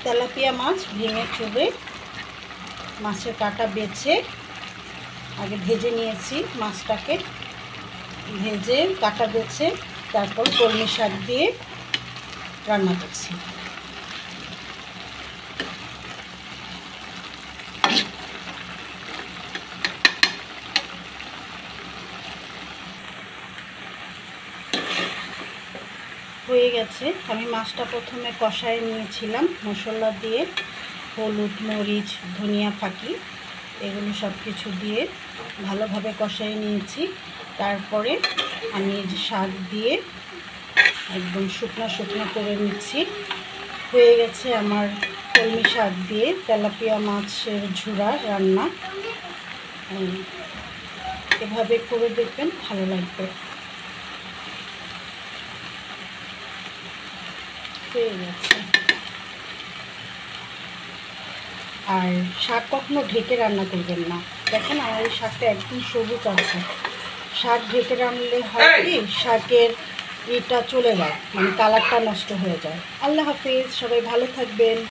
Tilapia মাছ ভেঙে চুবে মাছের কাঁটা বেছে আগে ভেজে নিয়েছি। মাছটাকে ভেজে কাঁটা বেছে তারপর কলমি শাক দিয়ে রান্না করছি। হয়ে গেছে। আমি মাছটা প্রথমে কষায় নিয়েছিলাম মশলা দিয়ে, হলুদ, মরিচ, ধনিয়া ফাঁকি এগুলো সব কিছু দিয়ে ভালোভাবে কষায় নিয়েছি। তারপরে আমি এই যে শাক দিয়ে একদম শুকনো শুকনো করে নিচ্ছি। হয়ে গেছে আমার কলমি শাক দিয়ে তেলাপিয়া মাছের ঝুরা রান্না। এভাবে করে দেখবেন, ভালো লাগবে। হয়ে গেছে। আর শাক কখনো ঢেকে রান্না করবেন না। দেখেন আমার এই শাকটা একদম সবুজ আছে। শাক ঢেকে রান্নলে হয় কি, শাকের এটা চলে যায়, মানে কালারটা নষ্ট হয়ে যায়। আল্লাহ হাফিজ, সবাই ভালো থাকবেন।